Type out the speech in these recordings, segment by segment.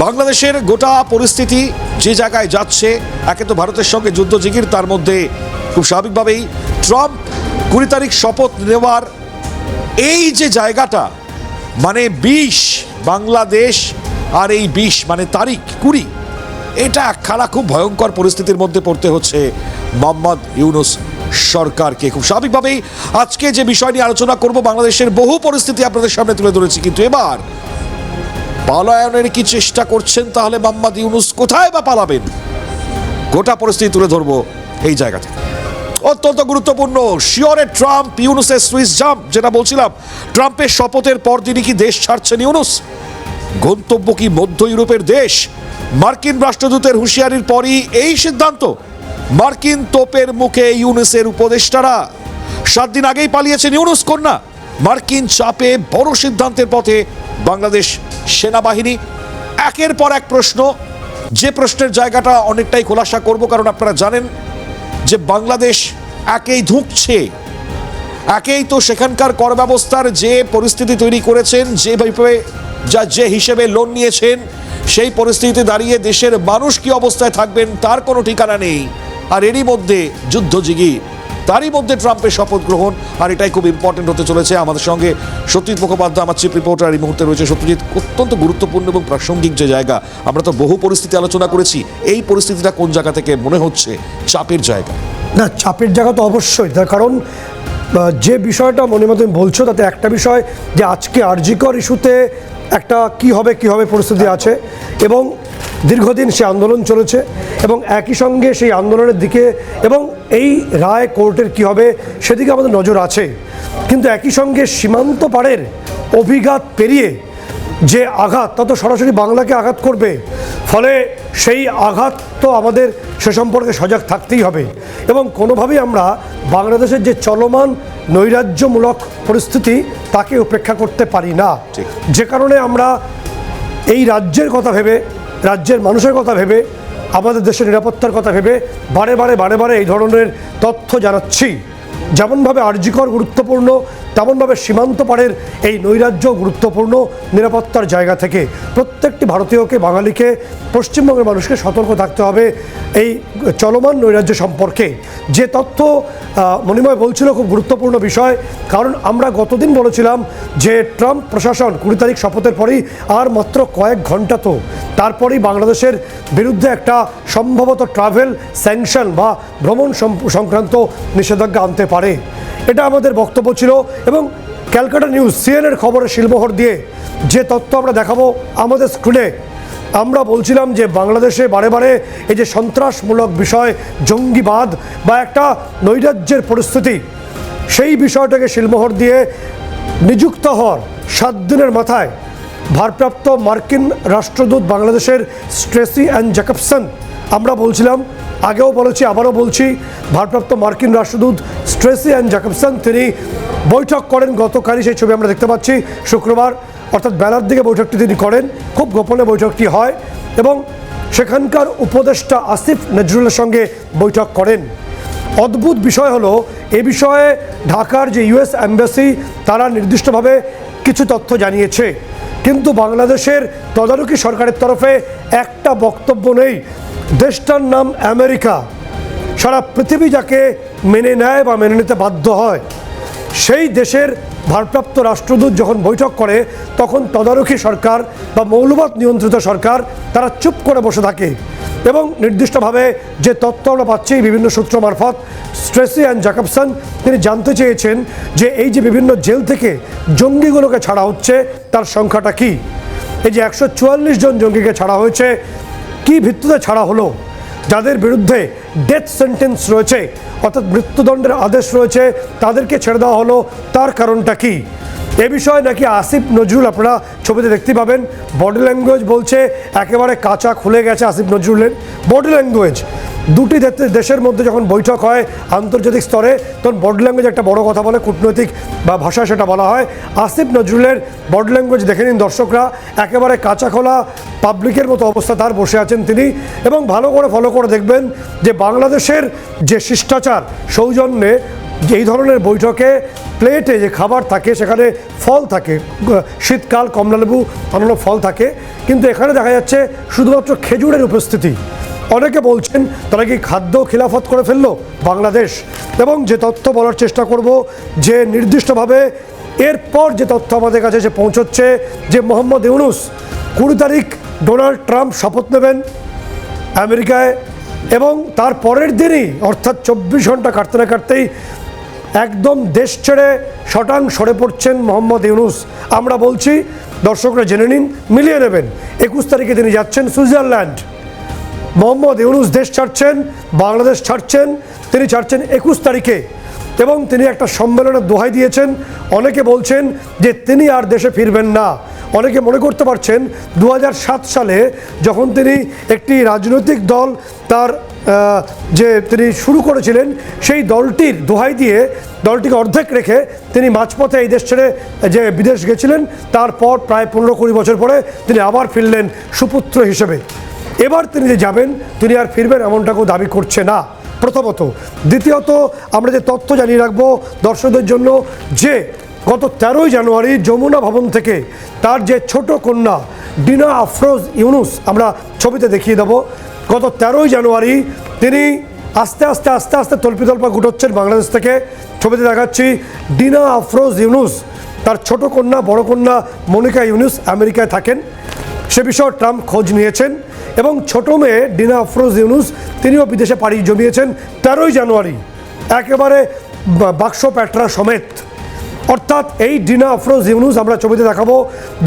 বাংলাদেশের গোটা পরিস্থিতি যে জায়গায় যাচ্ছে, একে তো ভারতের সঙ্গে যুদ্ধ জিগির, তার মধ্যে খুব স্বাভাবিকভাবেই ট্রাম্প 20 তারিখ শপথ নেওয়ার এই যে জায়গাটা, মানে 20 বাংলাদেশ আর এই 20 মানে তারিখ 20, এটা একখানা খুব ভয়ঙ্কর পরিস্থিতির মধ্যে পড়তে হচ্ছে মোহাম্মদ ইউনূস সরকারকে। খুব স্বাভাবিকভাবেই আজকে যে বিষয় নিয়ে আলোচনা করব, বাংলাদেশের বহু পরিস্থিতি আপনাদের সামনে তুলে ধরেছি, কিন্তু এবার পলায়নের কি চেষ্টা করছেন, তাহলে মোহাম্মদ ইউনূস কোথায় বা পালাবেন, গোটা পরিস্থিতি তুলে ধরবো এই জায়গা থেকে। অত্যন্ত গুরুত্বপূর্ণ, শিওরে ট্রাম্প ইউনূসের সুইস জাম্প, যেটা বলছিলাম, ট্রাম্পের শপথের পরদিনই কি দেশ ছাড়ছেন ইউনূস? গন্তব্য কি মধ্য ইউরোপের দেশ? মার্কিন রাষ্ট্রদূতের হুঁশিয়ারির পরই এই সিদ্ধান্ত। মার্কিন তোপের মুখে ইউনূসের উপদেষ্টারা। 7 দিন আগেই পালিয়েছেন ইউনূস কন্যা। মার্কিন চাপে বড় সিদ্ধান্তের পথে বাংলাদেশ সেনাবাহিনী। একের পর এক প্রশ্ন, যে প্রশ্নের জায়গাটা অনেকটাই খোলাসা করব, কারণ আপনারা জানেন যে বাংলাদেশ একেই ধুঁকছে, একেই তো সেখানকার কর ব্যবস্থার যে পরিস্থিতি তৈরি করেছেন, যেভাবে যে হিসেবে লোন নিয়েছেন, সেই পরিস্থিতিতে দাঁড়িয়ে দেশের মানুষ কি অবস্থায় থাকবেন তার কোনো ঠিকানা নেই। আর এরই মধ্যে যুদ্ধজিগি, তারই মধ্যে ট্রাম্পের শপথ গ্রহণ, আর এটাই খুব ইম্পর্টেন্ট হতে চলেছে। আমাদের সঙ্গে সত্যজিৎ মুখোপাধ্যায়, আমার চিফ রিপোর্টার, এই মুহূর্তে রয়েছে। সত্যজিৎ, অত্যন্ত গুরুত্বপূর্ণ এবং প্রাসঙ্গিক যে জায়গা, আমরা তো বহু পরিস্থিতি আলোচনা করেছি, এই পরিস্থিতিটা কোন জায়গা থেকে মনে হচ্ছে চাপের জায়গা? না, চাপের জায়গা তো অবশ্যই, তার কারণ যে বিষয়টা মনে মতো বলছো, তাতে একটা বিষয় যে আজকে আরজিকর ইস্যুতে একটা কি হবে পরিস্থিতি আছে, এবং দীর্ঘদিন সে আন্দোলন চলেছে, এবং একই সঙ্গে সেই আন্দোলনের দিকে এবং এই রায় কোর্টের কি হবে সেদিকে আমাদের নজর আছে। কিন্তু একই সঙ্গে সীমান্ত পারের অভিঘাত পেরিয়ে যে আঘাত, তা তো সরাসরি বাংলাকে আঘাত করবে। ফলে সেই আঘাত তো আমাদের সে সম্পর্কে সজাগ থাকতেই হবে, এবং কোনোভাবেই আমরা বাংলাদেশের যে চলমান নৈরাজ্যমূলক পরিস্থিতি তাকে উপেক্ষা করতে পারি না। যে কারণে আমরা এই রাজ্যের কথা ভেবে, রাজ্যের মানুষের কথা ভেবে, আমাদের দেশের নিরাপত্তার কথা ভেবে বারে বারে এই ধরনের তথ্য জানাচ্ছি। যেমনভাবে আরজিকর গুরুত্বপূর্ণ, তেমনভাবে সীমান্ত পারের এই নৈরাজ্য গুরুত্বপূর্ণ নিরাপত্তার জায়গা থেকে। প্রত্যেকটি ভারতীয়কে, বাঙালিকে, পশ্চিমবঙ্গের মানুষকে সতর্ক থাকতে হবে এই চলমান নৈরাজ্য সম্পর্কে। যে তথ্য মণিময় বলছিল, খুব গুরুত্বপূর্ণ বিষয়, কারণ আমরা গতদিন বলেছিলাম যে ট্রাম্প প্রশাসন 20 তারিখ শপথের পরেই আর মাত্র কয়েক ঘন্টা, তো তারপরেই বাংলাদেশের বিরুদ্ধে একটা সম্ভবত ট্রাভেল স্যাংশন বা ভ্রমণ সংক্রান্ত নিষেধাজ্ঞা আনতে পারে। এটা আমাদের বক্তব্য ছিল, এবং ক্যালকাটা নিউজ, সিএনএর খবরে শিলমোহর দিয়ে যে তথ্য আমরা দেখাবো আমাদের স্ক্রিনে, আমরা বলছিলাম যে বাংলাদেশে বারে এই যে সন্ত্রাসমূলক বিষয়, জঙ্গিবাদ বা একটা নৈরাজ্যের পরিস্থিতি, সেই বিষয়টাকে শিলমোহর দিয়ে নিযুক্ত হওয়ার 7 দিনের মাথায় ভারপ্রাপ্ত মার্কিন রাষ্ট্রদূত বাংলাদেশের স্ট্রেসি অ্যান্ড জ্যাকবসন, আমরা বলছিলাম, আগেও বলেছি, আবারও বলছি, ভারপ্রাপ্ত মার্কিন রাষ্ট্রদূত স্ট্রেসি অ্যান্ড জ্যাকবসন তিনি বৈঠক করেন গতকালই। সেই ছবি আমরা দেখতে পাচ্ছি, শুক্রবার অর্থাৎ বেলার দিকে বৈঠকটি তিনি করেন। খুব গোপনে বৈঠকটি হয়, এবং সেখানকার উপদেষ্টা আসিফ নজরুলের সঙ্গে বৈঠক করেন। অদ্ভুত বিষয় হলো, এ বিষয়ে ঢাকার যে ইউএস এম্বাসি, তারা নির্দিষ্টভাবে কিছু তথ্য জানিয়েছে, কিন্তু বাংলাদেশের তদারকি সরকারের তরফে একটা বক্তব্য নেই। দেশটার নাম আমেরিকা, সারা পৃথিবী যাকে মেনে নেয় বা মেনে নিতে বাধ্য হয়, সেই দেশের ভারপ্রাপ্ত রাষ্ট্রদূত যখন বৈঠক করে, তখন তদারকি সরকার বা মৌলবাদ নিয়ন্ত্রিত সরকার তারা চুপ করে বসে থাকে। এবং নির্দিষ্টভাবে যে তথ্য আমরা পাচ্ছি বিভিন্ন সূত্র মারফত, স্ট্রেসি অ্যান্ড জ্যাকবসন তিনি জানতে চেয়েছেন যে এই যে বিভিন্ন জেল থেকে জঙ্গিগুলোকে ছাড়া হচ্ছে, তার সংখ্যাটা কি। এই যে 144 জন জঙ্গিকে ছাড়া হয়েছে, কি ভিত্তিতে ছাড়া হলো, যাদের বিরুদ্ধে ডেথ সেন্টেন্স রয়েছে অর্থাৎ মৃত্যুদণ্ডের আদেশ রয়েছে, তাদেরকে ছেড়ে দেওয়া হলো, তার কারণটা কি। এ বিষয়ে নাকি আসিফ নজরুল, আপনারা ছবিতে দেখতে পাবেন, বডি ল্যাঙ্গুয়েজ বলছে একেবারে কাঁচা খুলে গেছে আসিফ নজরুলের বডি ল্যাঙ্গুয়েজ। দুটি দেশের মধ্যে যখন বৈঠক হয় আন্তর্জাতিক স্তরে, তখন বডি ল্যাঙ্গুয়েজ একটা বড় কথা বলে, কূটনৈতিক বা ভাষায় সেটা বলা হয়। আসিফ নজরুলের বডি ল্যাঙ্গুয়েজ দেখে নিন দর্শকরা, একেবারে কাঁচা খোলা পাবলিকের মতো অবস্থা তার, বসে আছেন তিনি। এবং ভালো করে ফলো করে দেখবেন যে বাংলাদেশের যে শিষ্টাচার, সৌজন্যে এই ধরনের বৈঠকে প্লেটে যে খাবার থাকে সেখানে ফল থাকে, শীতকাল কমলালেবু অন্যান্য ফল থাকে, কিন্তু এখানে দেখা যাচ্ছে শুধুমাত্র খেজুরের উপস্থিতি। অনেকে বলছেন তারা কি খাদ্য খিলাফত করে ফেললো বাংলাদেশ, এবং যে তথ্য বলার চেষ্টা করব যে নির্দিষ্টভাবে এরপর যে তথ্য আমাদের কাছে এসে পৌঁছচ্ছে যে মোহাম্মদ ইউনূস 20 তারিখ ডোনাল্ড ট্রাম্প শপথ নেবেন আমেরিকায়, এবং তার পরের দিনই অর্থাৎ 24 ঘন্টা কাটতে না কাটতেই একদম দেশ ছেড়ে শটাং সরে পড়ছেন মোহাম্মদ ইউনূস। আমরা বলছি, দর্শকরা জেনে নিন, মিলিয়ে নেবেন, 21 তারিখে তিনি যাচ্ছেন সুইজারল্যান্ড। মোহাম্মদ ইউনূস দেশ ছাড়ছেন, বাংলাদেশ ছাড়ছেন, তিনি ছাড়ছেন 21 তারিখে, এবং তিনি একটা সম্মেলনের দোহাই দিয়েছেন। অনেকে বলছেন যে তিনি আর দেশে ফিরবেন না। অনেকে মনে করতে পারছেন 2007 সালে যখন তিনি একটি রাজনৈতিক দল তার যে তিনি শুরু করেছিলেন সেই দলটির দোহাই দিয়ে দলটিকে অর্ধেক রেখে তিনি মাঝপথে এই দেশ ছেড়ে যে বিদেশ গেছিলেন, তারপর প্রায় 15-20 বছর পরে তিনি আবার ফিরলেন সুপুত্র হিসেবে। এবার তিনি যে যাবেন, তিনি আর ফিরবেন এমনটা কেউ দাবি করছে না, প্রথমত। দ্বিতীয়ত, আমরা যে তথ্য জানিয়ে রাখবো দর্শকদের জন্য যে গত 13ই জানুয়ারি যমুনা ভবন থেকে তার যে ছোট কন্যা ডিনা আফরোজ ইউনূস, আমরা ছবিতে দেখিয়ে দেবো, গত 13ই জানুয়ারি তিনি আস্তে আস্তে আস্তে আস্তে তল্পিতল্পা গুটোচ্ছেন বাংলাদেশ থেকে। ছবিতে দেখাচ্ছি ডিনা আফরোজ ইউনূস, তার ছোট কন্যা, বড় কন্যা মনিকা ইউনূস আমেরিকায় থাকেন। সে বিষয়ে ট্রাম্প খোঁজ নিয়েছেন, এবং ছোট মেয়ে ডিনা আফরোজ ইউনূস তিনিও বিদেশে পাড়ি জমিয়েছেন 13ই জানুয়ারি, একেবারে বাক্স প্যাটরা সমেত। অর্থাৎ এই ডিনা আফরোজ ইউনূস, আমরা ছবিতে দেখাবো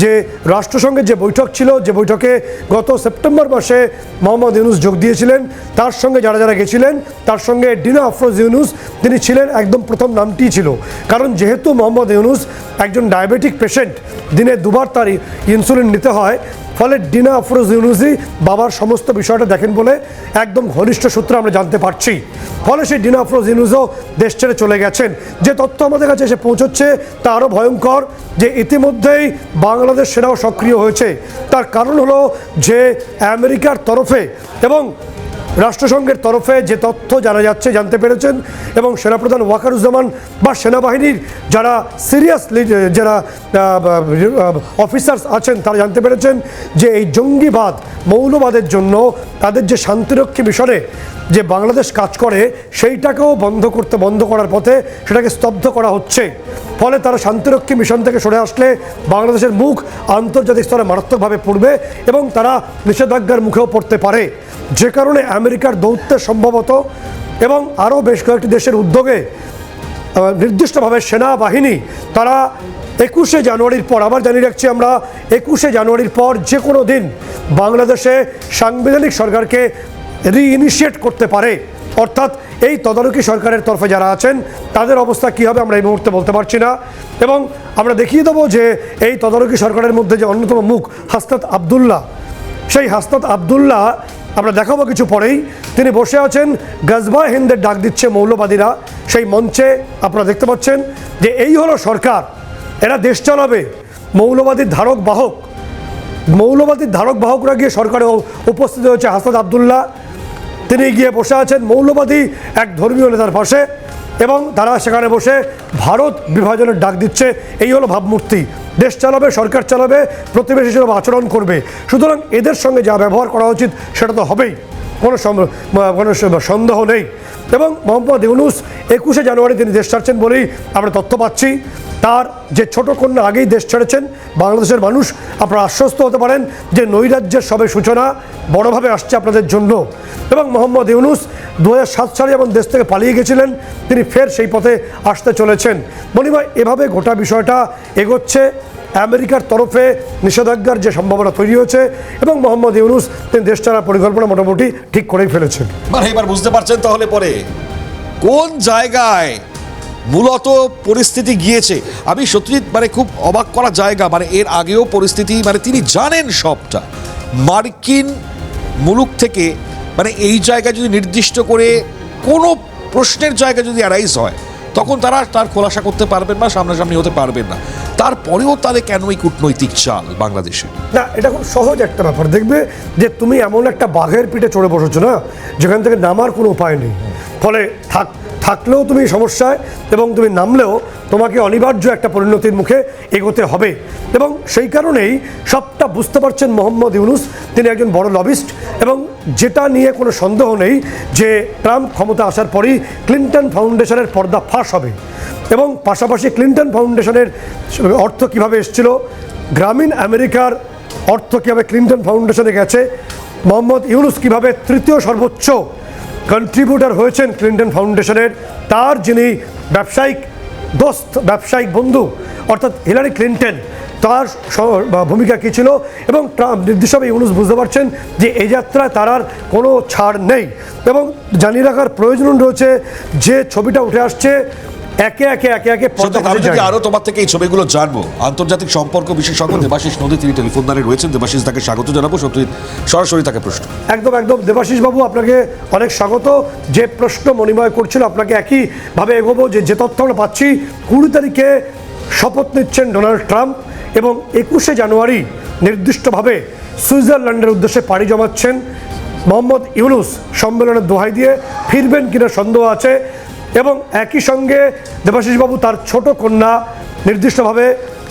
যে রাষ্ট্রসংঘের যে বৈঠক ছিল, যে বৈঠকে গত সেপ্টেম্বর মাসে মোহাম্মদ ইউনূস যোগ দিয়েছিলেন, তার সঙ্গে যারা যারা গেছিলেন তার সঙ্গে ডিনা আফরোজ ইউনূস তিনি ছিলেন, একদম প্রথম নামটি ছিল। কারণ যেহেতু মোহাম্মদ ইউনূস একজন ডায়াবেটিক পেশেন্ট, দিনে 2 বার তার ইনসুলিন নিতে হয়, ফলে ডিনা আফরোজ ইউনূসই বাবার সমস্ত বিষয়টা দেখেন বলে একদম ঘনিষ্ঠ সূত্রে আমরা জানতে পারছি। ফলে সেই ডিনা আফরোজ ইউনূসও দেশ ছেড়ে চলে গেছেন। যে তথ্য আমাদের কাছে এসে পৌঁছচ্ছে তা আরও ভয়ঙ্কর, যে ইতিমধ্যেই বাংলাদেশ সেনাও সক্রিয় হয়েছে। তার কারণ হলো যে আমেরিকার তরফে এবং রাষ্ট্রসংঘের তরফে যে তথ্য জানা যাচ্ছে, জানতে পেরেছেন, এবং সেনাপ্রধান ওয়াকারুজ্জামান বা সেনাবাহিনীর যারা সিরিয়াসলি যারা অফিসার্স আছেন তারা জানতে পেরেছেন যে এই জঙ্গিবাদ, মৌলবাদের জন্য তাদের যে শান্তিরক্ষী মিশনে যে বাংলাদেশ কাজ করে সেইটাকেও বন্ধ করার পথে সেটাকে স্তব্ধ করা হচ্ছে। ফলে তারা শান্তিরক্ষী মিশন থেকে সরে আসলে বাংলাদেশের মুখ আন্তর্জাতিক স্তরে মারাত্মকভাবে পড়বে, এবং তারা নিষেধাজ্ঞার মুখেও পড়তে পারে। যে কারণে আমেরিকার দৌত্যে সম্ভবত এবং আরও বেশ কয়েকটি দেশের উদ্যোগে নির্দিষ্টভাবে সেনাবাহিনী তারা 21শে জানুয়ারির পর, আবার জানিয়ে রাখছি আমরা, 21শে জানুয়ারির পর যে কোনো দিন বাংলাদেশে সাংবিধানিক সরকারকে রিইনিশিয়েট করতে পারে। অর্থাৎ এই তদারকি সরকারের তরফে যারা আছেন তাদের অবস্থা কী হবে আমরা এই মুহূর্তে বলতে পারছি না। এবং আমরা দেখিয়ে দেবো যে এই তদারকি সরকারের মধ্যে যে অন্যতম মুখ হাসনাত আবদুল্লাহ, সেই হাসনাত আবদুল্লাহ আমরা দেখাবো কিছু পরেই, তিনি বসে আছেন, গজবা হিন্দের ডাক দিচ্ছে মৌলবাদীরা। সেই মঞ্চে আপনারা দেখতে পাচ্ছেন যে এই হলো সরকার, এরা দেশ চালাবে। মৌলবাদীর ধারক বাহকরা গিয়ে সরকারে উপস্থিত হয়েছে। হাসনাত আবদুল্লাহ তিনি গিয়ে বসে আছেন মৌলবাদী এক ধর্মীয় নেতার পাশে, এবং তারা সেখানে বসে ভারত বিভাজনের ডাক দিচ্ছে। এই হলো ভাবমূর্তি, দেশ চালাবে, সরকার চালাবে, প্রতিবেশী হিসেবে আচরণ করবে। সুতরাং এদের সঙ্গে যা ব্যবহার করা উচিত সেটা তো হবেই, কোনো সন্দেহ নেই। এবং মোহাম্মদ ইউনূস 21শে জানুয়ারি তিনি দেশ ছাড়ছেন বলেই আমরা তথ্য পাচ্ছি। তার যে ছোট কন্যা আগেই দেশ ছেড়েছেন। বাংলাদেশের মানুষ আপনারা আশ্বস্ত হতে পারেন যে নৈরাজ্যের সবে সূচনা বড়ভাবে আসছে আপনাদের জন্য। এবং মোহাম্মদ ইউনূস 2007 সালে যেমন দেশ থেকে পালিয়ে গেছিলেন, তিনি ফের সেই পথে আসতে চলেছেন। মনিমা, এভাবে গোটা বিষয়টা এগোচ্ছে। আমেরিকার তরফে নিষেধাজ্ঞার যে সম্ভাবনা তৈরি হয়েছে, এবং মোহাম্মদ ইউনূস তিনি দেশ ছাড়ার পরিকল্পনা মোটামুটি ঠিক করেই ফেলেছেন। এবার বুঝতে পারছেন তাহলে পরে কোন জায়গায় মূলত পরিস্থিতি গিয়েছে। আমি সত্যজিৎ খুব অবাক করা জায়গা, এর আগেও পরিস্থিতি তিনি জানেন সবটা। মার্কিন মুলুক থেকে এই জায়গায় যদি নির্দিষ্ট করে কোনো প্রশ্নের জায়গা যদি অ্যারাইজ হয়, তখন তারা তার খোলাসা করতে পারবেন না, সামনাসামনি হতে পারবেন না। তারপরেও তাদের কেন এই কূটনৈতিক চাল বাংলাদেশে? না, এটা খুব সহজ একটা ব্যাপার। দেখবে যে তুমি এমন একটা বাঘের পিঠে চড়ে বসেছো না, যেখান থেকে নামার কোনো উপায় নেই। ফলে থাকলেও তুমি সমস্যায় এবং তুমি নামলেও তোমাকে অনিবার্য একটা পরিণতির মুখে এগোতে হবে। এবং সেই কারণেই সবটা বুঝতে পারছেন মোহাম্মদ ইউনূস, তিনি একজন বড় লবিস্ট, এবং যেটা নিয়ে কোনো সন্দেহ নেই যে ট্রাম্প ক্ষমতা আসার পরই ক্লিন্টন ফাউন্ডেশনের পর্দা ফাঁস হবে। এবং পাশাপাশি ক্লিন্টন ফাউন্ডেশনের অর্থ কিভাবে এসেছিল, গ্রামীণ আমেরিকার অর্থ কীভাবে ক্লিন্টন ফাউন্ডেশনে গেছে, মোহাম্মদ ইউনূস কীভাবে তৃতীয় সর্বোচ্চ কন্ট্রিবিউটার হয়েছেন ক্লিন্টন ফাউন্ডেশনের, তার যিনি ব্যবসায়িক দোস্ত, ব্যবসায়িক বন্ধু অর্থাৎ হিলারি ক্লিন্টন, তার ভূমিকা কী ছিল, এবং ট্রাম্প নির্দিষ্টভাবে ইউনূস বুঝতে পারছেন যে এই যাত্রায় তার আর কোনো ছাড় নেই। এবং জানিয়ে রাখার প্রয়োজন রয়েছে যে ছবিটা উঠে আসছে একে একে আরো তোমার থেকে এই ছবিগুলো জানবো। আন্তর্জাতিক সম্পর্ক বিশেষজ্ঞ দেবাশিস নদী, তিনি টেলিফোন দ্বারে রয়েছেন। দেবাশিস, তাকে স্বাগত জানাবো। সরাসরি তাকে প্রশ্ন। একদম দেবাশিস বাবু, আপনাকে অনেক স্বাগত। যে প্রশ্ন মণিময় করছিল আপনাকে একইভাবে এগোবো। যে তথ্য আমরা পাচ্ছি, 20 তারিখে শপথ নিচ্ছেন ডোনাল্ড ট্রাম্প এবং 21শে জানুয়ারি নির্দিষ্টভাবে সুইজারল্যান্ডের উদ্দেশ্যে পাড়ি জমাচ্ছেন মোহাম্মদ ইউনূস। সম্মেলনের দোহাই দিয়ে ফিরবেন কিনা সন্দেহ আছে। এবং একই সঙ্গে দেবাশিসবাবু, তার ছোট কন্যা নির্দিষ্টভাবে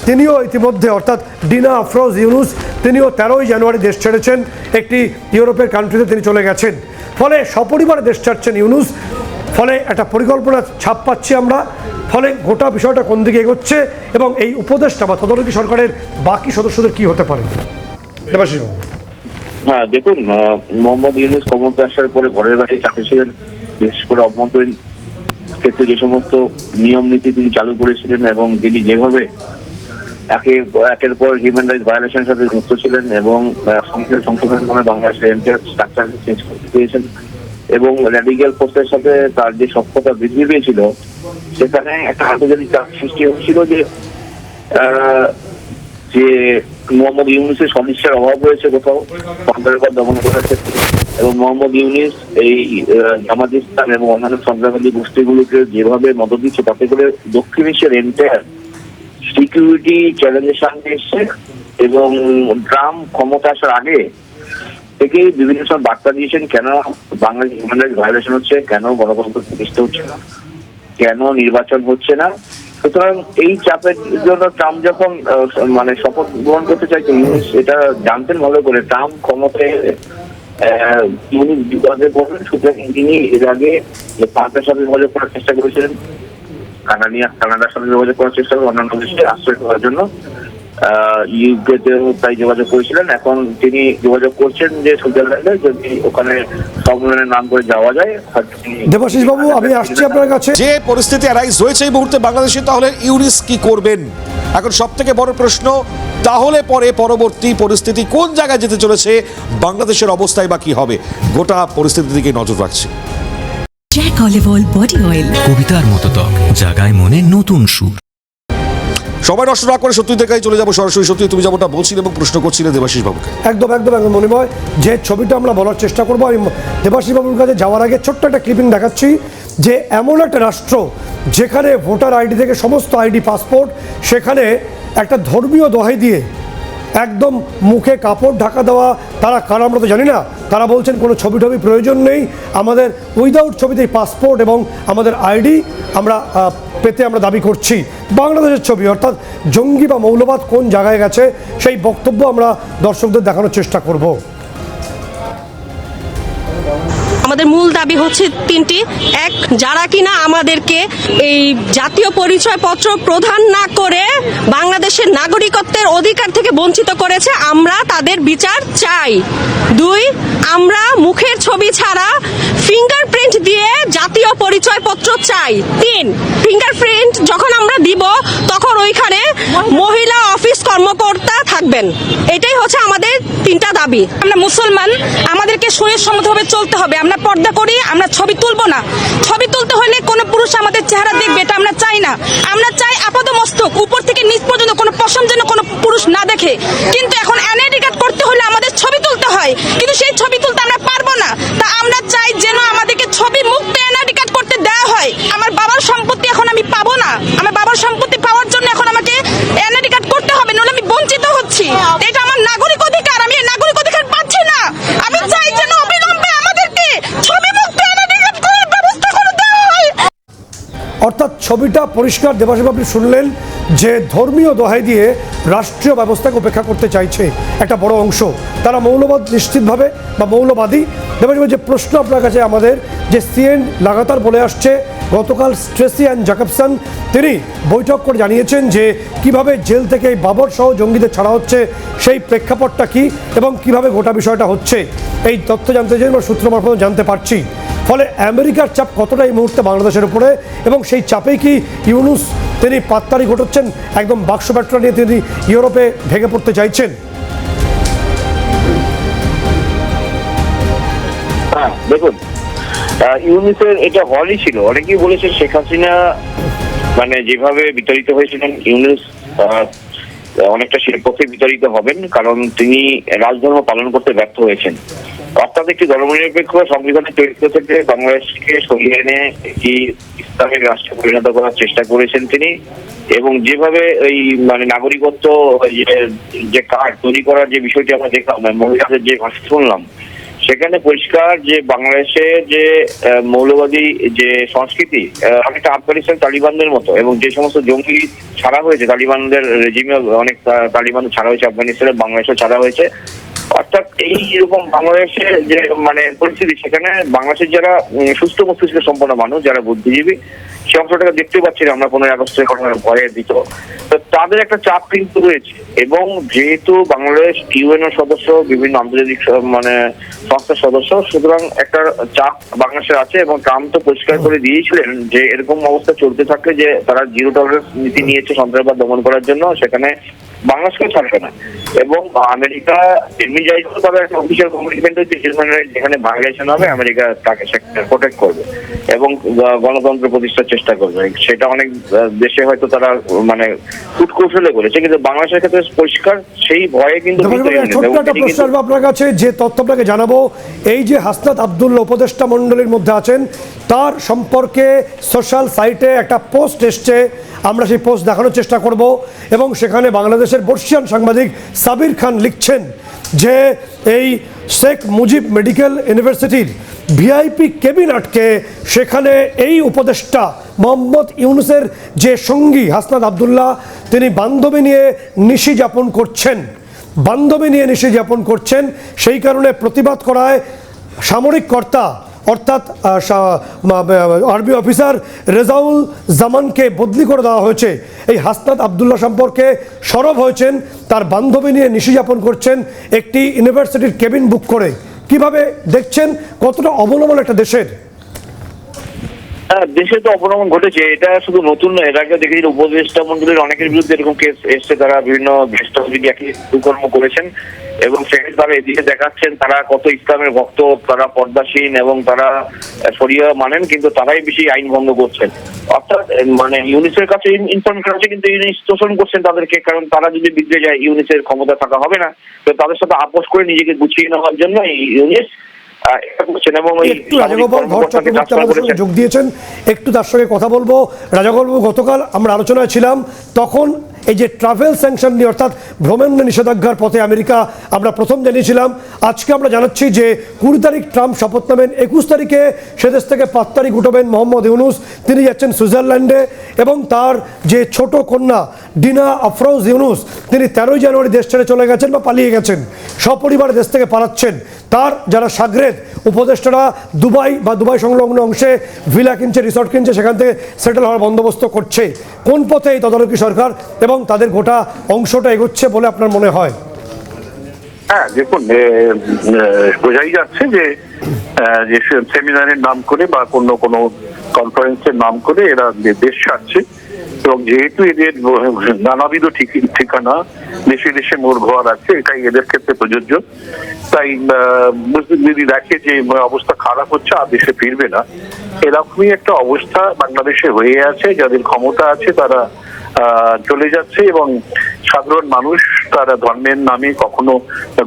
তিনিও ইতিমধ্যে, অর্থাৎ ডিনা আফরোজ ইউনূস, তিনিও 13ই জানুয়ারি দেশ ছেড়েছেন, একটি ইউরোপের কান্ট্রিতে তিনি চলে গেছেন। ফলে সপরিবারে দেশ ছাড়ছেন ইউনূস। ফলে একটা পরিকল্পনা ছাপ পাচ্ছি আমরা। ফলে গোটা বিষয়টা কোন দিকে এগোচ্ছে এবং এই উপদেষ্টা বা তদারকি সরকারের বাকি সদস্যদের কি হতে পারে? দেবাশিসবাবু। হ্যাঁ, দেখুন, মোহাম্মদ ইউনূস ক্ষমতা আসার পরে ঘরের বাইরে চাকরি ছিলেন। বিশেষ করে অভ্যন্তরীণ ক্ষেত্রে যে সমস্ত নিয়ম নীতি তিনি চালু করেছিলেন এবং তিনি যেভাবে একের পর হিউম্যান রাইটস ভায়োলেশনের সাথে যুক্ত ছিলেন এবং সংশোধনের নামে বাংলাদেশের এন্টায়ার স্ট্রাকচার চেঞ্জ করতে পেরেছেন এবং র্যাডিক্যাল ফোর্সের সাথে তার যে সক্ষতা বৃদ্ধি পেয়েছিল, সেখানে একটা আন্তর্জাতিক চাপ সৃষ্টি হচ্ছিল যে মোহাম্মদ ইউনূসের সদিচ্ছার অভাব রয়েছে কোথাও সন্ত্রাসবাদ দমন করার ক্ষেত্রে, এবং মোহাম্মদ ইউনূস এই জামাত ইসলাম এবং অন্যান্য সন্ত্রাসবাদী গোষ্ঠীগুলোকে যেভাবে মদত দিচ্ছে, তাতে করে দক্ষিণ এশিয়ার এন্টায়ার সিকিউরিটি চ্যালেঞ্জের সামনে এসছে। এবং ট্রাম্প ক্ষমতা আসার আগে থেকেই বিভিন্ন সময় বার্তা দিয়েছেন কেন বাংলাদেশ হিউম্যান রাইটস ভায়োলেশন হচ্ছে, কেন গণতন্ত্র প্রতিষ্ঠা হচ্ছে না, কেন নির্বাচন হচ্ছে না। সুতরাং এই চাপের জন্য ট্রাম্প যখন শপথ গ্রহণ করতে চাইছেন, ইউনূস এটা জানতেন ভালো করে ট্রাম্প ক্ষমতায় বিপদে পড়বেন। সুতরাং তিনি এর আগে পাকিস্তানের সাথে যোগাযোগ করার চেষ্টা করেছিলেন, কানাডার সাথে যোগাযোগ করার চেষ্টা করে অন্যান্য দেশে আশ্রয় করার জন্য, ইউকেতেও তাই যোগাযোগ করেছিলেন। এখন তিনি যোগাযোগ করছেন যে সুইজারল্যান্ডে যদি ওখানে সম্মেলনের নাম করে যাওয়া যায়। দেবাশিস বাবু, আমি আসছি আপনার কাছে। যে পরিস্থিতি অ্যারাইজ হয়েছে এই মুহূর্তে বাংলাদেশে, তাহলে ইউনূস কি করবেন? এখন সব থেকে বড় প্রশ্ন, তাহলে পরে পরবর্তী পরিস্থিতি কোন জায়গায় যেতে চলেছে, বাংলাদেশের অবস্থায় বা কি হবে? গোটা পরিস্থিতির দিকে নজর রাখছি। Jack olive oil body oil, কবিতার মতো ত্বক, জাগায় মনে নতুন সুর। সময় নষ্ট না করে সত্যি দেখাই চলে যাবো সরাসরি। সত্যি তুমি যেমনটা বলছিলে এবং প্রশ্ন করছিলে দেবাশিস বাবুকে। একদম মনিময়, যে ছবিটা আমরা বলার চেষ্টা করবো, আমি দেবাশিস বাবুর কাছে যাওয়ার আগে ছোট্ট একটা ক্লিপিং দেখাচ্ছি যে এমন একটা রাষ্ট্র যেখানে ভোটার আইডি থেকে সমস্ত আইডি, পাসপোর্ট, সেখানে একটা ধর্মীয় দোহাই দিয়ে একদম মুখে কাপড় ঢাকা দেওয়া, তারা কারা আমরা তো জানি না, তারা বলছেন কোনো ছবি টবি প্রয়োজন নেই, আমাদের উইদাউট ছবিতেই পাসপোর্ট এবং আমাদের আইডি আমরা পেতে আমরা দাবি করছি। বাংলাদেশের ছবি, অর্থাৎ জঙ্গি বা মৌলবাদ কোন জায়গায় গেছে সেই বক্তব্য আমরা দর্শকদের দেখানোর চেষ্টা করব। আমাদের মূল দাবি হচ্ছে তিনটি। এক, যারা কিনা আমাদেরকে এই জাতীয় পরিচয়পত্র প্রদান না করে বাংলাদেশের নাগরিকত্বের অধিকার থেকে বঞ্চিত করেছে, আমরা তাদের বিচার চাই। 2, আমরা মুখের ছবি ছাড়া ফিঙ্গারপ্রিন্ট দিয়ে জাতীয় পরিচয়পত্র চাই। 3, ফিঙ্গারপ্রিন্ট যখন আমরা দিব তখন ওইখানে মহিলা অফিস কর্মকর্তা থাকবেন। এটাই হচ্ছে আমাদের তিনটা দাবি। আমরা মুসলমান, আমাদেরকে শরীয়তসম্মতভাবে চলতে হবে। আমরা পর্দা করি, আমরা ছবি তুলবো না। ছবি তুলতে হলে কোনো পুরুষ আমাদের চেহারা দেখবে, এটা আমরা চাই না। আমরা চাই আপাদমস্তক উপর থেকে নিচ পর্যন্ত কোনো পশম যেন কোনো পুরুষ না দেখে। কিন্তু এখন এনআইডি কার্ড করতে হলে আমাদের ছবি তুলতে হয়, কিন্তু সেই ছবি তুলতে আমরা পারবো না। তা আমরা চাই যেন আমাদেরকে ছবি মুক্ত এনআইডি কার্ড করতে দেওয়া হয়। আমার বাবার সম্পত্তি এখন আমি পাবো না, আমার বাবার সম্পত্তি পাওয়ার জন্য এখন আমাকে এনআইডি কার্ড করতে হবে, নাহলে আমি বঞ্চিত হচ্ছি। এটা আমার নাগরিক অধিকার, আমি এই নাগরিক অধিকার পাচ্ছি না। আমি চাই যেন অবিলম্বে আমাদেরকে ছবি মুক্ত এনআইডি কার্ড করার ব্যবস্থা করে দেওয়া হয়। অর্থাৎ ছবিটা পরিষ্কার। দেবাশিস, আপনি শুনলেন যে ধর্মীয় দোহাই দিয়ে রাষ্ট্রীয় ব্যবস্থাকে উপেক্ষা করতে চাইছে একটা বড় অংশ, তারা মৌলবাদ নিশ্চিতভাবে বা মৌলবাদী। দেবাশিস, যে প্রশ্ন আপনার কাছে আমাদের, যে সিএন লাগাতার বলে আসছে, গতকাল স্ট্রেসি অ্যান্ড জ্যাকবসন তিনি বৈঠক করে জানিয়েছেন যে কিভাবে জেল থেকে এই বাবর সহ জঙ্গিদের ছাড়া হচ্ছে, সেই প্রেক্ষাপটটা কি এবং কিভাবে গোটা বিষয়টা হচ্ছে, এই তথ্য জানতে চাই আমরা সূত্র মারফত জানতে পারছি। ফলে আমেরিকার চাপ কতটা এই মুহূর্তে বাংলাদেশের উপরে, এবং সেই চাপেই কি ইউনূস তিনি পাত্তারি ঘটাচ্ছেন, একদম বাক্স ব্যাটরা নিয়ে তিনি ইউরোপে ভেঙে পড়তে চাইছেন? হ্যাঁ, দেখুন, ইউনিসের এটা হলই ছিল। অনেকেই বলেছে শেখ হাসিনা মানে যেভাবে বিতাড়িত হয়েছিলেন, ইউনুস অনেকটা সে পক্ষে বিতাড়িত হবেন, কারণ তিনি রাজধর্ম পালন করতে ব্যর্থ হয়েছেন। অর্থাৎ একটি ধর্মনিরপেক্ষ সংবিধানের চরিত্র থেকে বাংলাদেশকে সরিয়ে এনে একটি ইসলামিক রাষ্ট্রে পরিণত করার চেষ্টা করেছেন তিনি। এবং যেভাবে এই মানে নাগরিকত্ব যে কার্ড তৈরি করার যে বিষয়টি আমরা দেখলাম, মহিলাদের যে ভাষা শুনলাম, সেখানে পরিষ্কার যে বাংলাদেশে যে মৌলবাদী যে সংস্কৃতি অনেকটা আফগানিস্তান তালিবানদের মতো, এবং যে সমস্ত জঙ্গি ছাড়া হয়েছে তালিবানদের রেজিমে, অনেক তালিবান ছাড়া হয়েছে আফগানিস্তানে, বাংলাদেশও ছাড়া হয়েছে। অর্থাৎ এইরকম বাংলাদেশে যে মানে পরিস্থিতি, সেখানে বাংলাদেশের যারা সুস্থ মস্তিষ্ক সম্পন্ন মানুষ, যারা বুদ্ধিজীবী, সে অংশটাকে দেখতে পাচ্ছি না আমরা 15 আগস্টের ভয়ের ভিতর। তো তাদের একটা চাপ কিন্তু রয়েছে, এবং যেহেতু বাংলাদেশ ইউএনও সদস্য, বিভিন্ন আন্তর্জাতিক মানে সংস্থার সদস্য, সুতরাং একটা চাপ বাংলাদেশের আছে। এবং ট্রাম্প তো পরিষ্কার করে দিয়েছিলেন যে এরকম অবস্থা চলতে থাকলে যে তারা জিরো টলারেন্স নীতি নিয়েছে সন্ত্রাসবাদ দমন করার জন্য, সেখানে বাংলাদেশকে ছাড়বে না। এবং আমেরিকা এমনি যাই হোক, তাদের একটা অফিসিয়াল কমিটমেন্ট হচ্ছে যেখানে ভায়োলেশন হবে আমেরিকা তাকে প্রোটেক্ট করবে এবং গণতন্ত্র প্রতিষ্ঠার চেষ্টা করবে। সেটা অনেক দেশে হয়তো তারা মানে কূটকৌশলে করেছে, কিন্তু বাংলাদেশের ক্ষেত্রে পরিষ্কার সেই ভয়ে কিন্তু আপনার কাছে যে তথ্য আপনাকে জানাবো, এই যে হাসনাত আব্দুল্লাহ উপদেষ্টা মণ্ডলীর মধ্যে আছেন, তার সম্পর্কে সোশ্যাল সাইটে একটা পোস্ট এসছে, আমরা সেই পোস্ট দেখানোর চেষ্টা করব। এবং সেখানে বাংলাদেশের বর্ষিয়ান সাংবাদিক সাবির খান লিখছেন যে এই শেখ মুজিব মেডিকেল ইউনিভার্সিটির ভিআইপি কেবিন আটকে সেখানে এই উপদেষ্টা মোহাম্মদ ইউনুসের যে সঙ্গী হাসনাত আব্দুল্লাহ, তিনি বান্ধবী নিয়ে নিশি যাপন করছেন। সেই কারণে প্রতিবাদ করায় সামরিক কর্তা অর্থাৎ আর্মি অফিসার রেজাউল জামানকে বদলি করে দেওয়া হয়েছে। এই হাসনাত আব্দুল্লাহ সম্পর্কে সরব হয়েছেন, তার বান্ধবী নিয়ে নিশি যাপন করছেন একটি ইউনিভার্সিটির কেবিন বুক করে। কিভাবে দেখছেন, কতটা অবলম্বন একটা দেশের? দেশে তো অবনমন ঘটেছে, এটা শুধু নতুন নয়। এর আগে দেখেছি উপদেষ্টা মন্ডলীর অনেকের বিরুদ্ধে এরকম কেস এসছে, তারা বিভিন্ন ভ্রষ্টাচারী একই দুর্কর্ম করেছেন, এবং সেখানে তারা এদিকে দেখাচ্ছেন তারা কত ইসলামের ভক্ত, তারা পর্দাসীন এবং তারা শরিয়া মানেন, কিন্তু তারাই বেশি আইন ভঙ্গ করছেন। অর্থাৎ মানে ইউনিসের কাছে ইনফরমেশন আছে, কিন্তু ইউনিস শোষণ করছেন তাদেরকে, কারণ তারা যদি বিগড়ে যায় ইউনিসের ক্ষমতা থাকা হবে না। তো তাদের সাথে আপোষ করে নিজেকে গুছিয়ে নেওয়ার জন্য ইউনিস যোগ দিয়েছেন। একটু তার সঙ্গে কথা বলবো। রাজাগোপাল, গতকাল আমরা আলোচনায় ছিলাম, তখন এই যে ট্রাভেল স্যাংশন নিয়ে অর্থাৎ ভ্রমণ নিষেধাজ্ঞার পথে আমেরিকা আমরা প্রথম জানিয়েছিলাম। আজকে আমরা জানাচ্ছি যে 20 তারিখ ট্রাম্প শপথ নেবেন, 21 তারিখে সে দেশ থেকে 5 তারিখ উঠবেন মোহাম্মদ ইউনুস, তিনি যাচ্ছেন সুইজারল্যান্ডে। এবং তার যে ছোট কন্যা ডিনা আফরোজ ইউনুস, তিনি 13 জানুয়ারি দেশ ছেড়ে চলে গেছেন বা পালিয়ে গেছেন, সপরিবারে দেশ থেকে পালাচ্ছেন। তার যারা সাগরেদ উপদেষ্টারা দুবাই সংলগ্ন অংশে ভিলা কিনছে, রিসর্ট কিনছে, সেখান থেকে সেটেল হওয়ার বন্দোবস্ত করছে। কোন পথে এই তদারকি সরকার এবং তাদের গোটা অংশটা এগোচ্ছে বলে আপনার মনে হয়? হ্যাঁ, দেখুন, বোঝাই যাচ্ছে যে সেমিনারের নাম করে বা কোনো কনফারেন্সের নাম করে এরা দেশ ছাড়ছে। এবং যেহেতু এদের নানাবিধ ঠিকানা দেশে দেশে মোড় ঘর আছে, এটাই এদের ক্ষেত্রে প্রযোজ্য। তাই যদি দেখে যে অবস্থা খারাপ হচ্ছে আর দেশে ফিরবে না, এরকমই একটা অবস্থা বাংলাদেশে হয়ে আছে। যাদের ক্ষমতা আছে তারা চলে যাচ্ছে, এবং সাধারণ মানুষ তারা ধর্মের নামে কখনো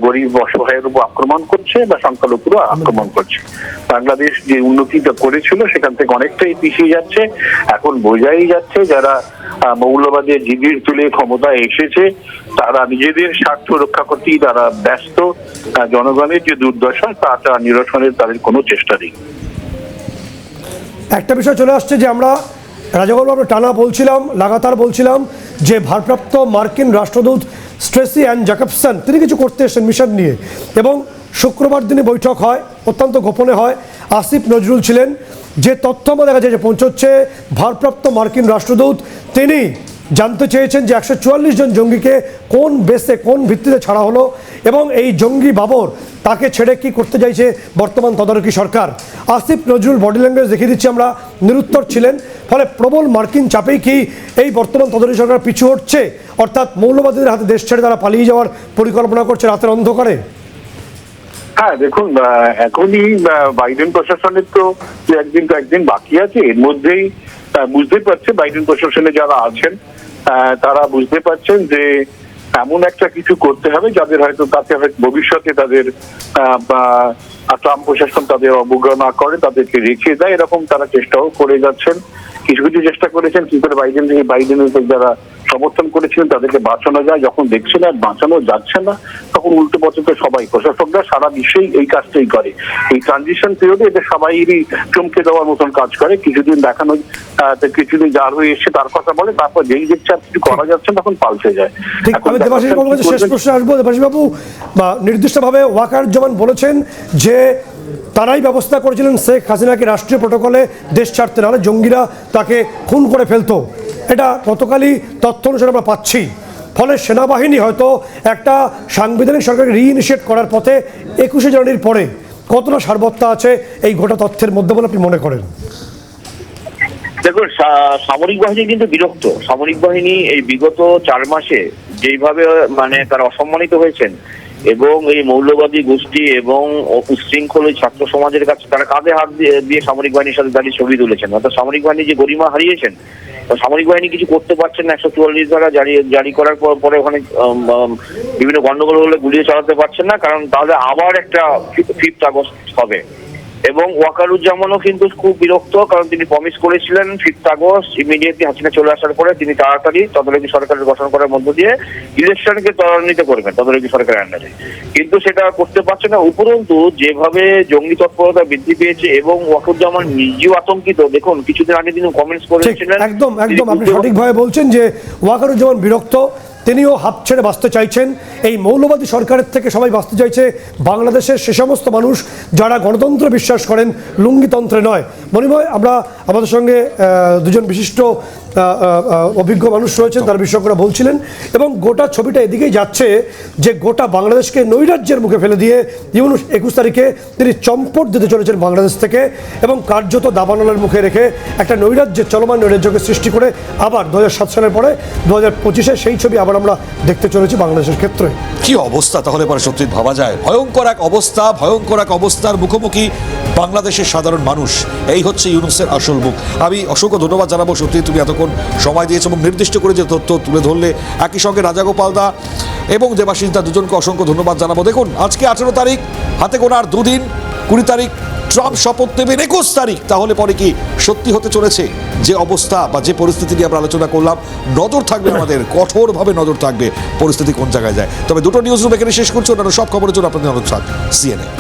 গরিব অসহায়ের উপর আক্রমণ করছে বা সংখ্যালঘুরও আক্রমণ করছে। বাংলাদেশ যে উন্নতিটা করেছিল সেখান থেকে অনেকটাই পিছিয়ে যাচ্ছে। এখন বোঝাই যাচ্ছে যারা মৌলবাদের জিগির তুলে ক্ষমতায় এসেছে তারা নিজেদের স্বার্থ রক্ষা করতেই তারা ব্যস্ত। জনগণের যে দুর্দশা তাটা নিরসনের তাদের কোনো চেষ্টা নেই। একটা বিষয় চলে আসছে যে আমরা রাজাগোপাল, আমরা টানা বলছিলাম, লাগাতার বলছিলাম যে ভারপ্রাপ্ত মার্কিন রাষ্ট্রদূত স্ট্রেসি অ্যান জ্যাকবসন তিনি কিছু করতে এসেছেন মিশন নিয়ে, এবং শুক্রবার দিনে বৈঠক হয়, অত্যন্ত গোপনে হয়। আসিফ নজরুল ছিলেন। যে তথ্য আমাদের কাছে যে পৌঁছচ্ছে, ভারপ্রাপ্ত মার্কিন রাষ্ট্রদূত তিনি জানতে চেয়েছেন যে 144 জন জঙ্গিকে কোন বেসে কোন ভিত্তিতে ছাড়া হলো, এবং এই জঙ্গি বাবর তাকে ছেড়ে কি করতে চাইছে বর্তমান তদারকি সরকার। আসিফ নজরুল বডি ল্যাঙ্গুয়েজ দেখিয়ে দিচ্ছি আমরা, নিরুত্তর ছিলেন। ফলে প্রবল মার্কিন চাপেই কি এই বর্তমান তদারকি সরকার পিছু হটছে, অর্থাৎ মৌলবাদীদের হাতে দেশ ছেড়ে তারা পালিয়ে যাওয়ার পরিকল্পনা করছে রাতের অন্ধকারে? হ্যাঁ, দেখুন, এখনই বাইডেন প্রশাসনের তো একদিন বাকি আছে। এর মধ্যেই বুঝতে পারছে বাইডেন প্রশাসনে যারা আছেন, তারা বুঝতে পারছেন যে এমন একটা কিছু করতে হবে যাদের হয়তো তাতে হয়তো ভবিষ্যতে তাদের ট্রাম্প প্রশাসন তাদের অবজ্ঞা না করে, তাদেরকে রেখে দেয়, এরকম তারা চেষ্টাও করে যাচ্ছেন। কিছু কিছু চেষ্টা করেছেন কি করে বাইডেনের যারা সমর্থন করেছিলেন তাদেরকে বাঁচানো যায়। যখন দেখছে না বাঁচানো যাচ্ছে না, তখন উল্টো পথে সবাই প্রশাসকরা সারা বিশ্বেই এই কাজটাই করে। এই ট্রানজিশন পিরিয়ডে এটা সবাইরই চমকে দেওয়ার মতন কাজ করে। কিছুদিন দেখানো, কিছুদিন যার হয়ে এসছে তার কথা বলে, তারপর যেই দেখছে আর কিছু করা যাচ্ছে তখন পাল্টে যায়। আমি দেবাশিস বাবুর কাছে শেষ প্রশ্ন আসবো। দেবাশিস বাবু, নির্দিষ্টভাবে ওয়াকারুজ্জামান বলেছেন যে তারাই ব্যবস্থা করেছিলেন শেখ হাসিনাকে রাষ্ট্রীয় প্রোটোকলে দেশ ছাড়তে, নাহলে জঙ্গিরা তাকে খুন করে ফেলতো। এটা গতকালই তথ্য অনুসারে আমরা পাচ্ছি। ফলে সেনাবাহিনী হয়তো একটা সাংবিধানিক সরকারকে রিইনিশিয়েট করার পথে 21শে জানুয়ারির পরে কতটা সারবত্তা আছে এই গোটা তথ্যের মধ্যে বলে আপনি মনে করেন? দেখুন, সামরিক বাহিনী কিন্তু বিরক্ত। সামরিক বাহিনী এই বিগত 4 মাসে যেইভাবে মানে তারা অসম্মানিত হয়েছেন, এবং এই মৌলবাদী গোষ্ঠী এবং উচ্ছৃঙ্খল ছাত্র সমাজের কাছে তারা কাঁধে হাত দিয়ে সামরিক বাহিনীর সাথে দাঁড়িয়ে ছবি তুলেছেন। অর্থাৎ সামরিক বাহিনী যে গরিমা হারিয়েছেন, সামরিক বাহিনী কিছু করতে পারছেন না। 144 ধারা জারি করার পরে ওখানে বিভিন্ন গন্ডগোল হলে গুলিয়ে চালাতে পারছেন না, কারণ তাহলে আবার একটা 5th আগস্ট হবে। এবং ওয়াকারুজ্জামানও কিন্তু খুব বিরক্ত, কারণ তিনি প্রমিস করেছিলেন 5th আগস্ট ইমিডিয়েটলি হাসিনা চলে আসার পরে তিনি তাড়াতাড়ি তদারকি সরকারের গঠন করার মধ্য দিয়ে ইলেকশনকে ত্বরান্বিত করবেন তদারকি সরকারের আন্ডারে, কিন্তু সেটা করতে পারছে না। উপরন্তু যেভাবে জঙ্গি তৎপরতা বৃদ্ধি পেয়েছে এবং ওয়াকারুজ্জামান নিজেও আতঙ্কিত। দেখুন, কিছুদিন আগে তিনি কমেন্টস করেছিলেন, একদম আপনি সঠিকভাবে বলছেন যে ওয়াকারুজ্জামান বিরক্ত, তিনিও হাত ছেড়ে বাঁচতে চাইছেন। এই মৌলবাদী সরকারের থেকে সবাই বাঁচতে চাইছে বাংলাদেশের সে সমস্ত মানুষ যারা গণতন্ত্রে বিশ্বাস করেন, লুঙ্গিতন্ত্রে নয়। মণিময়, আমাদের সঙ্গে দুজন বিশিষ্ট অভিজ্ঞ মানুষ রয়েছেন, তার বিশেষজ্ঞরা বলছিলেন, এবং গোটা ছবিটা এদিকেই যাচ্ছে যে গোটা বাংলাদেশকে নৈরাজ্যের মুখে ফেলে দিয়ে ইউনূস 21 তারিখে তিনি চম্পট দিতে চলেছেন বাংলাদেশ থেকে, এবং কার্যত দাবানলের মুখে রেখে একটা নৈরাজ্যের চলমান নৈরাজ্যকে সৃষ্টি করে আবার 2007 সালের পরে 2025-এ সেই ছবি আবার আমরা দেখতে চলেছি বাংলাদেশের ক্ষেত্রে। কি অবস্থা তাহলে পরে সত্যি ভাবা যায়, ভয়ঙ্কর এক অবস্থা, ভয়ঙ্কর এক অবস্থার মুখোমুখি বাংলাদেশের সাধারণ মানুষ। এই হচ্ছে ইউনূসের আসল মুখ। আমি অসংখ্য ধন্যবাদ জানাবো, সত্যি তুমি এতক্ষণ সময় দিয়েছো এবং নির্দিষ্ট করে যে তথ্য তুলে ধরলে। একই সঙ্গে রাজাগোপাল দা এবং দেবাশিস দা দুজনকে অসংখ্য ধন্যবাদ জানাবো। দেখুন, আজকে 18 তারিখ, হাতে গোনা আর 2 দিন, 20 তারিখ ট্রাম্প শপথ নেবেন, 21 তারিখ। তাহলে পরে কি সত্যি হতে চলেছে যে অবস্থা বা যে পরিস্থিতি নিয়ে আমরা আলোচনা করলাম? নজর থাকবে আমাদের, কঠোরভাবে নজর থাকবে পরিস্থিতি কোন জায়গায় যায়। তবে দুটো নিউজ রুম এখানে শেষ করছি, অন্যান্য সব খবরের জন্য আপনাদের নজর থাক CNN।